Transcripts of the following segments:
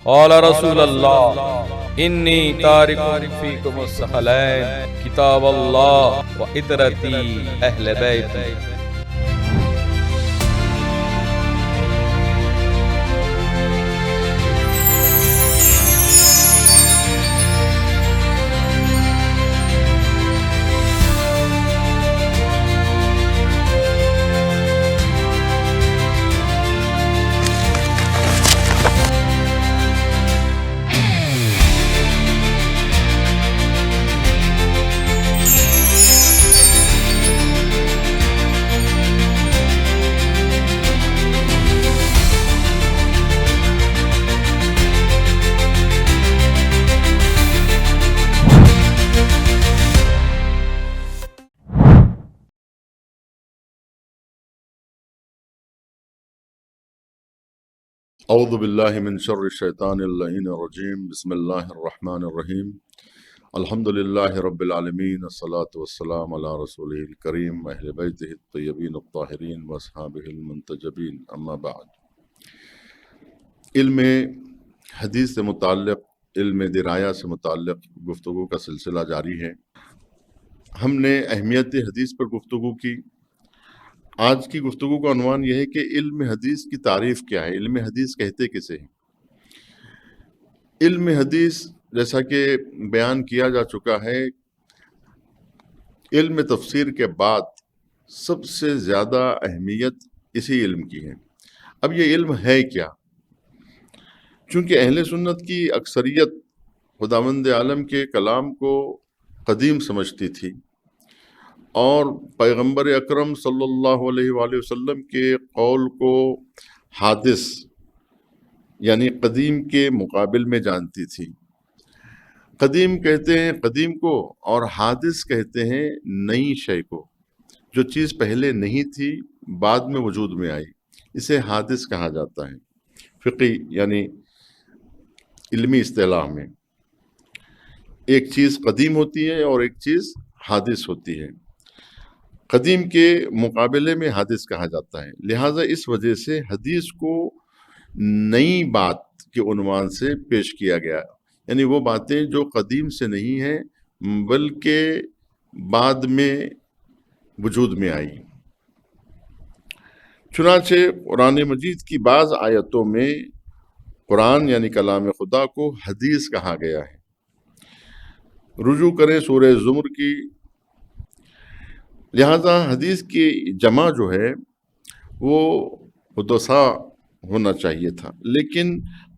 قال رسول اللہ انی تارک فیکم الثقلین کتاب اللہ و عطرتی اہل بیتی۔ اعوذ باللہ من شر الشیطان اللعین الرجیم، بسم اللہ الرحمن الرحیم، الحمد للہ رب العالمین، الصلاۃ والسلام علی رسولہ الکریم اہل بیتہ الطیبین الطاہرین واصحابہ المنتجبین، اما بعد۔ علم حدیث سے متعلق، علم درایا سے متعلق گفتگو کا سلسلہ جاری ہے۔ ہم نے اہمیت حدیث پر گفتگو کی۔ آج کی گفتگو کا عنوان یہ ہے کہ علم حدیث کی تعریف کیا ہے، علم حدیث کہتے کسے ہیں۔ علم حدیث جیسا کہ بیان کیا جا چکا ہے، علم تفسیر کے بعد سب سے زیادہ اہمیت اسی علم کی ہے۔ اب یہ علم ہے کیا؟ چونکہ اہل سنت کی اکثریت خداوند عالم کے کلام کو قدیم سمجھتی تھی اور پیغمبر اکرم صلی اللہ علیہ وآلہ وسلم کے قول کو حادث یعنی قدیم کے مقابل میں جانتی تھی۔ قدیم کہتے ہیں قدیم کو، اور حادث کہتے ہیں نئی شے کو، جو چیز پہلے نہیں تھی بعد میں وجود میں آئی، اسے حادث کہا جاتا ہے فقی یعنی علمی اصطلاح میں۔ ایک چیز قدیم ہوتی ہے اور ایک چیز حادث ہوتی ہے۔ قدیم کے مقابلے میں حادث کہا جاتا ہے، لہٰذا اس وجہ سے حدیث کو نئی بات کے عنوان سے پیش کیا گیا، یعنی وہ باتیں جو قدیم سے نہیں ہیں بلکہ بعد میں وجود میں آئی۔ چنانچہ قرآن مجید کی بعض آیتوں میں قرآن یعنی کلام خدا کو حدیث کہا گیا ہے۔ رجوع کریں سورہ زمر کی۔ لہذا حدیث کی جمع جو ہے وہ حدثاء ہونا چاہیے تھا، لیکن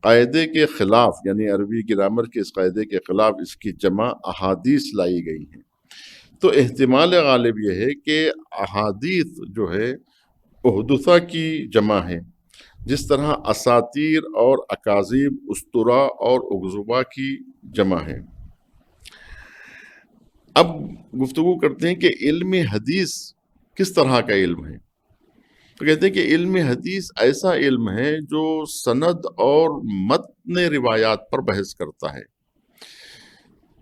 قاعدے کے خلاف یعنی عربی گرامر کے اس قاعدے کے خلاف اس کی جمع احادیث لائی گئی ہیں۔ تو احتمال غالب یہ ہے کہ احادیث جو ہے حدثاء کی جمع ہے، جس طرح اساطیر اور اکاذیب، اسطورہ اور اکذوبہ کی جمع ہے۔ اب گفتگو کرتے ہیں کہ علم حدیث کس طرح کا علم ہے۔ تو کہتے ہیں کہ علم حدیث ایسا علم ہے جو سند اور متن روایات پر بحث کرتا ہے۔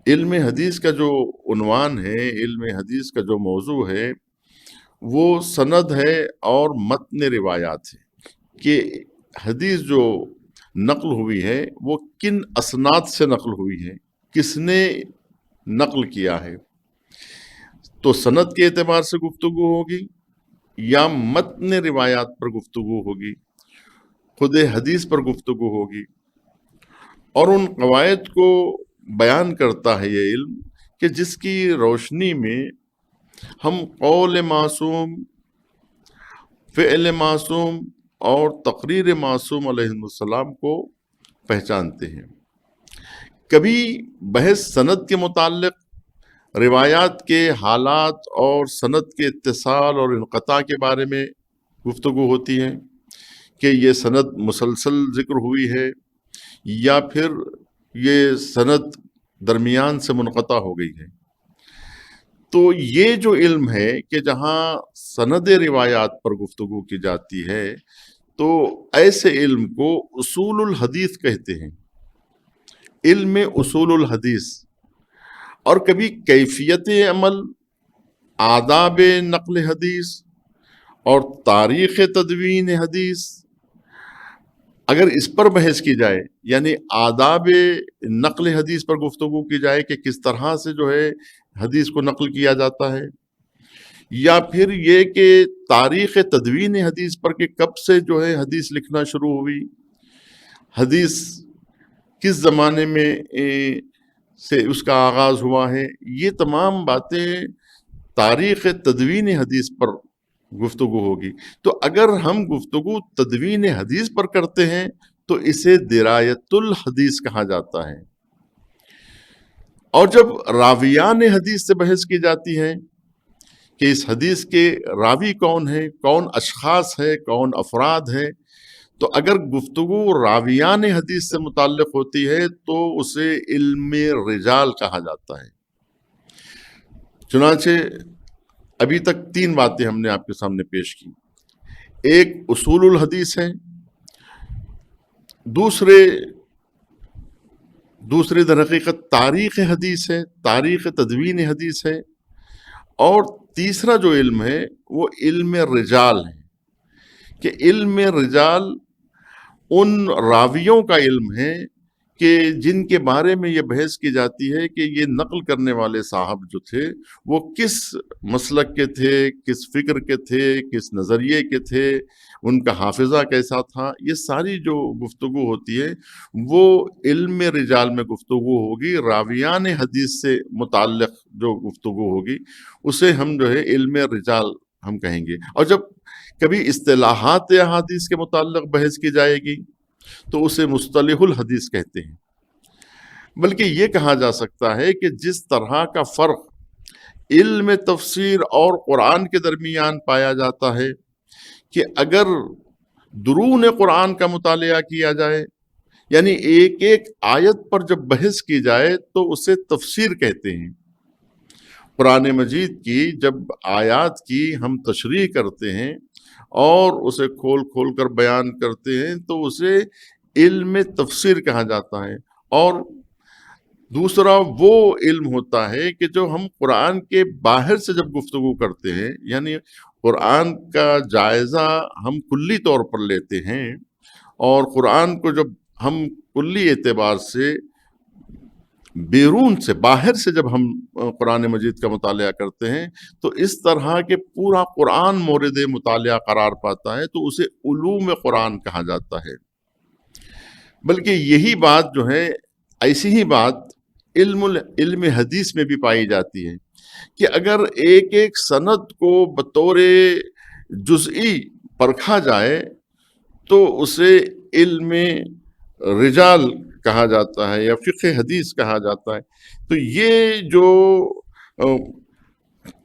علم حدیث کا جو عنوان ہے، علم حدیث کا جو موضوع ہے، وہ سند ہے اور متن روایات ہے، کہ حدیث جو نقل ہوئی ہے وہ کن اسناد سے نقل ہوئی ہے، کس نے نقل کیا ہے۔ تو سند کے اعتبار سے گفتگو ہوگی یا متن روایات پر گفتگو ہوگی، خود حدیث پر گفتگو ہوگی، اور ان قواعد کو بیان کرتا ہے یہ علم کہ جس کی روشنی میں ہم قول معصوم، فعل معصوم اور تقریر معصوم علیہ السلام کو پہچانتے ہیں۔ کبھی بحث سند کے متعلق، روایات کے حالات اور سند کے اتصال اور انقطاع کے بارے میں گفتگو ہوتی ہے کہ یہ سند مسلسل ذکر ہوئی ہے یا پھر یہ سند درمیان سے منقطع ہو گئی ہے۔ تو یہ جو علم ہے کہ جہاں سند روایات پر گفتگو کی جاتی ہے، تو ایسے علم کو اصول الحدیث کہتے ہیں، علم اصول الحدیث۔ اور کبھی کیفیت عمل، آداب نقل حدیث اور تاریخ تدوین حدیث اگر اس پر بحث کی جائے، یعنی آداب نقل حدیث پر گفتگو کی جائے کہ کس طرح سے جو ہے حدیث کو نقل کیا جاتا ہے، یا پھر یہ کہ تاریخ تدوین حدیث پر کہ کب سے جو ہے حدیث لکھنا شروع ہوئی، حدیث کس زمانے میں سے اس کا آغاز ہوا ہے، یہ تمام باتیں تاریخ تدوین حدیث پر گفتگو ہوگی۔ تو اگر ہم گفتگو تدوین حدیث پر کرتے ہیں تو اسے درایت الحدیث کہا جاتا ہے۔ اور جب راویان حدیث سے بحث کی جاتی ہے کہ اس حدیث کے راوی کون ہیں، کون اشخاص ہے، کون افراد ہے، تو اگر گفتگو راویان حدیث سے متعلق ہوتی ہے تو اسے علم رجال کہا جاتا ہے۔ چنانچہ ابھی تک 3 باتیں ہم نے آپ کے سامنے پیش کی۔ ایک اصول الحدیث ہے، دوسرے در حقیقت تاریخ حدیث ہے، تاریخ تدوین حدیث ہے، اور تیسرا جو علم ہے وہ علم رجال ہے، کہ علم رجال ان راویوں کا علم ہے کہ جن کے بارے میں یہ بحث کی جاتی ہے کہ یہ نقل کرنے والے صاحب جو تھے وہ کس مسلک کے تھے، کس فکر کے تھے، کس نظریے کے تھے، ان کا حافظہ کیسا تھا۔ یہ ساری جو گفتگو ہوتی ہے وہ علم رجال میں گفتگو ہوگی۔ راویان حدیث سے متعلق جو گفتگو ہوگی اسے ہم جو ہے علم رجال ہم کہیں گے۔ اور جب کبھی اصطلاحات احادیث کے متعلق بحث کی جائے گی تو اسے مصطلح الحدیث کہتے ہیں۔ بلکہ یہ کہا جا سکتا ہے کہ جس طرح کا فرق علم تفسیر اور قرآن کے درمیان پایا جاتا ہے کہ اگر درون قرآن کا مطالعہ کیا جائے، یعنی ایک ایک آیت پر جب بحث کی جائے تو اسے تفسیر کہتے ہیں۔ قرآن مجید کی جب آیات کی ہم تشریح کرتے ہیں اور اسے کھول کھول کر بیان کرتے ہیں تو اسے علم تفسیر کہا جاتا ہے۔ اور دوسرا وہ علم ہوتا ہے کہ جو ہم قرآن کے باہر سے جب گفتگو کرتے ہیں، یعنی قرآن کا جائزہ ہم کلی طور پر لیتے ہیں، اور قرآن کو جب ہم کلی اعتبار سے بیرون سے، باہر سے جب ہم قرآن مجید کا مطالعہ کرتے ہیں تو اس طرح کے پورا قرآن مورد مطالعہ قرار پاتا ہے، تو اسے علوم قرآن کہا جاتا ہے۔ بلکہ یہی بات جو ہے، ایسی ہی بات علم حدیث میں بھی پائی جاتی ہے کہ اگر ایک ایک سند کو بطور جزئی پرکھا جائے تو اسے علم رجال کہا جاتا ہے یا فقہ حدیث کہا جاتا ہے۔ تو یہ جو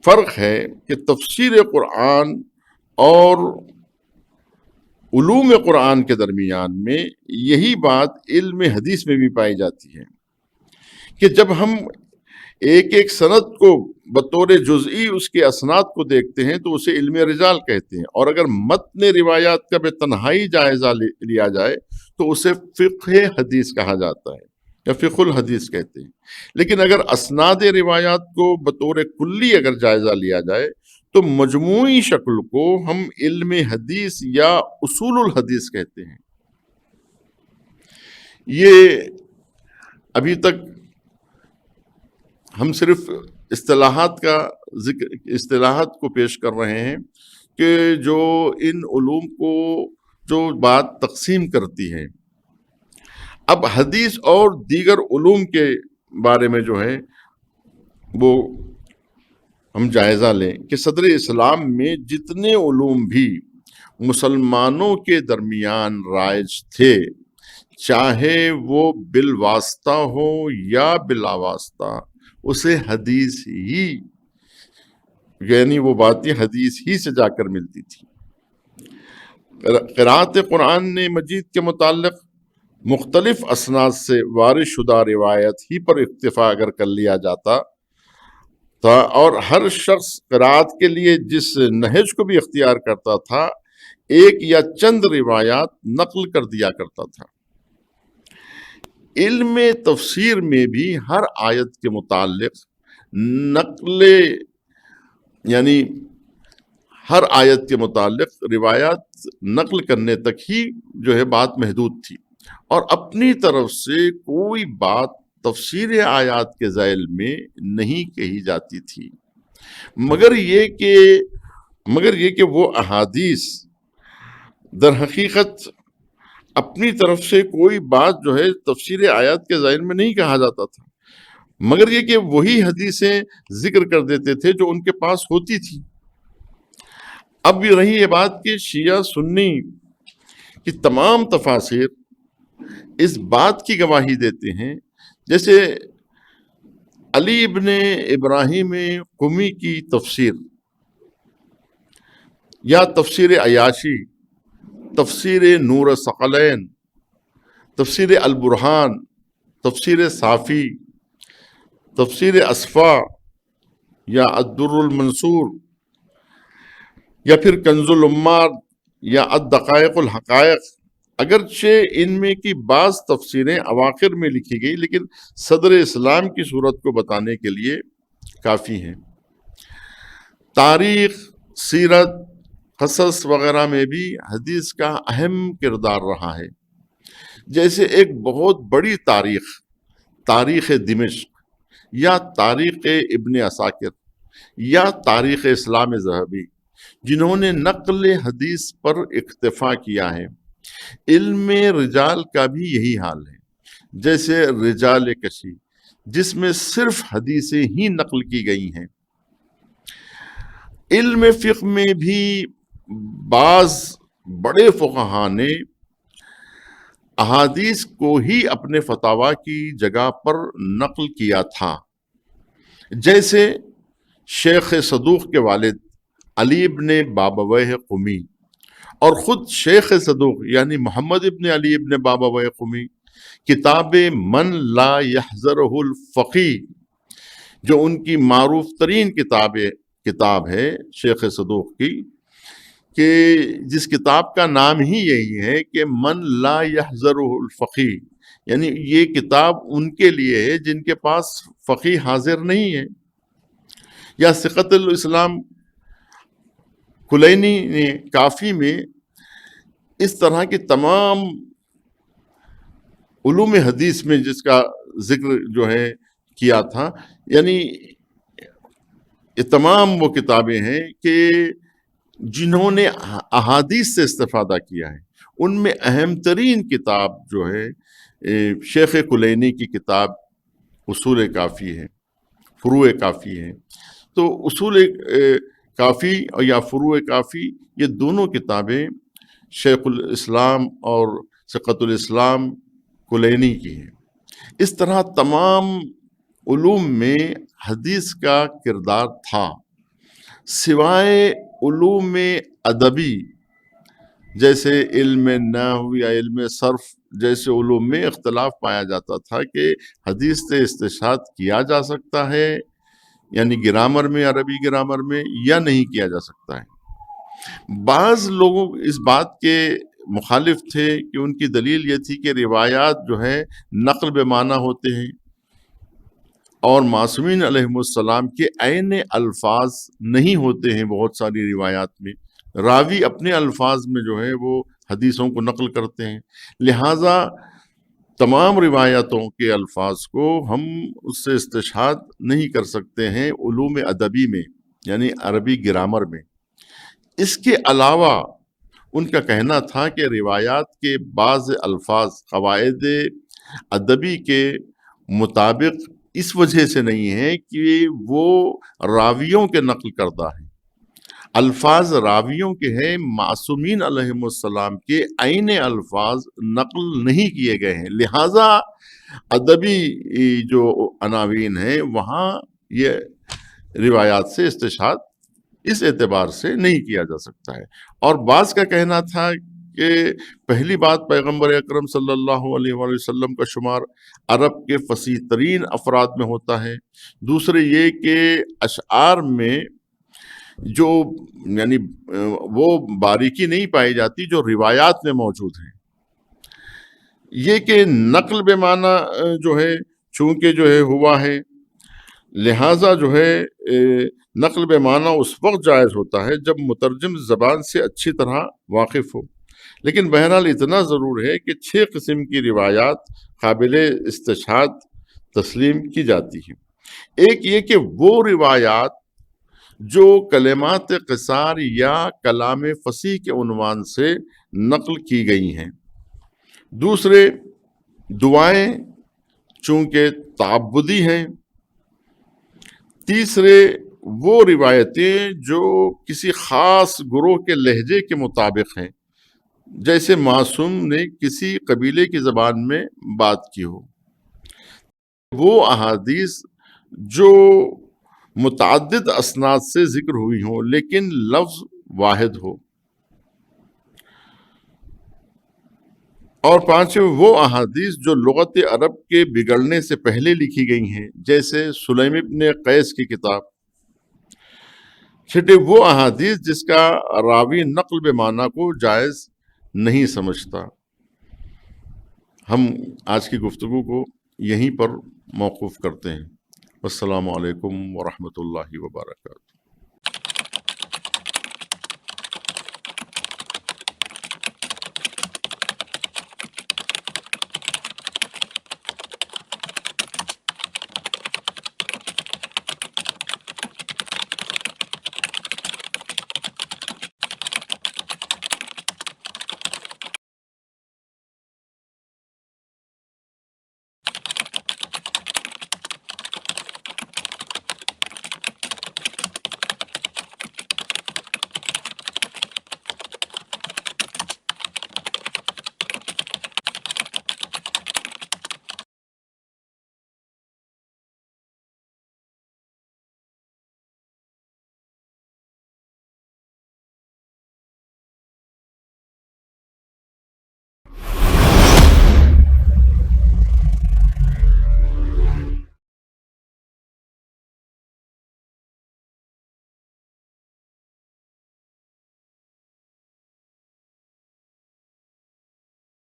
فرق ہے کہ تفسیر قرآن اور علوم قرآن کے درمیان میں، یہی بات علم حدیث میں بھی پائی جاتی ہے کہ جب ہم ایک ایک سند کو بطور جزئی اس کے اسناد کو دیکھتے ہیں تو اسے علم رجال کہتے ہیں، اور اگر متن روایات کا بے تنہائی جائزہ لیا جائے تو اسے فقہ حدیث کہا جاتا ہے یا فقہ الحدیث کہتے ہیں۔ لیکن اگر اسناد روایات کو بطور کلی اگر جائزہ لیا جائے تو مجموعی شکل کو ہم علم حدیث یا اصول الحدیث کہتے ہیں۔ یہ ابھی تک ہم صرف اصطلاحات کو پیش کر رہے ہیں کہ جو ان علوم کو جو بات تقسیم کرتی ہے۔ اب حدیث اور دیگر علوم کے بارے میں جو ہے وہ ہم جائزہ لیں کہ صدر اسلام میں جتنے علوم بھی مسلمانوں کے درمیان رائج تھے، چاہے وہ بالواسطہ ہو یا بلا واسطہ، اسے حدیث ہی، یعنی وہ باتیں حدیث ہی سے جا کر ملتی تھی۔ قرأت قرآن مجید کے متعلق مختلف اسناد سے وارد شدہ روایت ہی پر اکتفا اگر کر لیا جاتا تھا، اور ہر شخص قرأت کے لیے جس نہج کو بھی اختیار کرتا تھا ایک یا چند روایات نقل کر دیا کرتا تھا۔ علم تفسیر میں بھی ہر آیت کے متعلق نقل، یعنی ہر آیت کے متعلق روایات نقل کرنے تک ہی جو ہے بات محدود تھی، اور اپنی طرف سے کوئی بات تفسیر آیات کے ذیل میں نہیں کہی جاتی تھی، مگر یہ کہ وہ احادیث در حقیقت اپنی طرف سے کوئی بات جو ہے تفسیر آیات کے ذیل میں نہیں کہا جاتا تھا، مگر یہ کہ وہی حدیثیں ذکر کر دیتے تھے جو ان کے پاس ہوتی تھی۔ اب یہ رہی یہ بات کہ شیعہ سنی کی تمام تفاسیر اس بات کی گواہی دیتے ہیں، جیسے علی ابن ابراہیم قمی کی تفسیر، یا تفسیر عیاشی، تفسیر نور ثقلین، تفسیر البرہان، تفسیر صافی، تفسیر اصفا، یا الدر المنصور، یا پھر کنز العمار، یا الدقائق الحقائق، اگرچہ ان میں کی بعض تفسیریں اواخر میں لکھی گئی لیکن صدر اسلام کی صورت کو بتانے کے لیے کافی ہیں۔ تاریخ، سیرت، قصص وغیرہ میں بھی حدیث کا اہم کردار رہا ہے، جیسے ایک بہت بڑی تاریخ دمشق، یا تاریخ ابن عساکر، یا تاریخ اسلام ذہبی، جنہوں نے نقل حدیث پر اکتفا کیا ہے۔ علم رجال کا بھی یہی حال ہے، جیسے رجال کشی، جس میں صرف حدیثیں ہی نقل کی گئی ہیں۔ علم فقہ میں بھی بعض بڑے فقہا نے احادیث کو ہی اپنے فتاوی کی جگہ پر نقل کیا تھا، جیسے شیخ صدوق کے والد علی ابن بابویہ قمی، اور خود شیخ صدوق یعنی محمد ابن علی ابن بابویہ قمی کتاب من لا یحذرہ الفقی، جو ان کی معروف ترین کتاب ہے شیخ صدوق کی، کہ جس کتاب کا نام ہی یہی ہے کہ من لا یحذرہ الفقی، یعنی یہ کتاب ان کے لیے ہے جن کے پاس فقی حاضر نہیں ہے۔ یا ثقۃ الاسلام کلینی نے کافی میں اس طرح کی تمام علوم حدیث میں جس کا ذکر جو ہے کیا تھا، یعنی یہ تمام وہ کتابیں ہیں کہ جنہوں نے احادیث سے استفادہ کیا ہے۔ ان میں اہم ترین کتاب جو ہے شیخ کلینی کی کتاب اصول کافی ہے، فروع کافی ہے۔ تو اصول کافی یا فروع کافی، یہ دونوں کتابیں شیخ الاسلام اور ثقۃ الاسلام کلینی کی ہیں۔ اس طرح تمام علوم میں حدیث کا کردار تھا، سوائے علوم ادبی جیسے علم نحو یا علم صرف جیسے علوم میں اختلاف پایا جاتا تھا کہ حدیث سے استشہاد کیا جا سکتا ہے، یعنی گرامر میں، عربی گرامر میں، یا نہیں کیا جا سکتا ہے۔ بعض لوگوں اس بات کے مخالف تھے کہ ان کی دلیل یہ تھی کہ روایات جو ہے نقل بے معنی ہوتے ہیں، اور معصومین علیہم السلام کے عین الفاظ نہیں ہوتے ہیں بہت ساری روایات میں، راوی اپنے الفاظ میں جو ہے وہ حدیثوں کو نقل کرتے ہیں، لہٰذا تمام روایتوں کے الفاظ کو ہم اس سے استشہاد نہیں کر سکتے ہیں علوم ادبی میں، یعنی عربی گرامر میں۔ اس کے علاوہ ان کا کہنا تھا کہ روایات کے بعض الفاظ قواعد ادبی کے مطابق اس وجہ سے نہیں ہے کہ وہ راویوں کے نقل کردہ ہیں، الفاظ راویوں کے ہیں، معصومین علیہم السلام کے عین الفاظ نقل نہیں کیے گئے ہیں، لہٰذا ادبی جو عناوین ہیں وہاں یہ روایات سے استشہاد اس اعتبار سے نہیں کیا جا سکتا ہے۔ اور بعض کا کہنا تھا کہ پہلی بات پیغمبر اکرم صلی اللہ علیہ وآلہ وسلم کا شمار عرب کے فصیح ترین افراد میں ہوتا ہے، دوسرے یہ کہ اشعار میں جو یعنی وہ باریکی نہیں پائی جاتی جو روایات میں موجود ہیں، یہ کہ نقل بے معنی جو ہے چونکہ جو ہے ہوا ہے، لہٰذا جو ہے نقل بے معنی اس وقت جائز ہوتا ہے جب مترجم زبان سے اچھی طرح واقف ہو، لیکن بہرحال اتنا ضرور ہے کہ 6 قسم کی روایات قابل استشہاد تسلیم کی جاتی ہیں۔ ایک یہ کہ وہ روایات جو کلمات قصار یا کلام فصیح کے عنوان سے نقل کی گئی ہیں۔ دوسرے، دعائیں چونکہ تعبدی ہیں۔ تیسرے، وہ روایتیں جو کسی خاص گروہ کے لہجے کے مطابق ہیں، جیسے معصوم نے کسی قبیلے کی زبان میں بات کی ہو۔ وہ احادیث جو متعدد اسناد سے ذکر ہوئی ہوں لیکن لفظ واحد ہو۔ اور پانچویں، وہ احادیث جو لغت عرب کے بگڑنے سے پہلے لکھی گئی ہیں، جیسے سلیم ابن قیس کی کتاب۔ چھٹے، وہ احادیث جس کا راوی نقل بے معنی کو جائز نہیں سمجھتا۔ ہم آج کی گفتگو کو یہیں پر موقوف کرتے ہیں۔ السلام علیکم ورحمۃ اللہ وبرکاتہ۔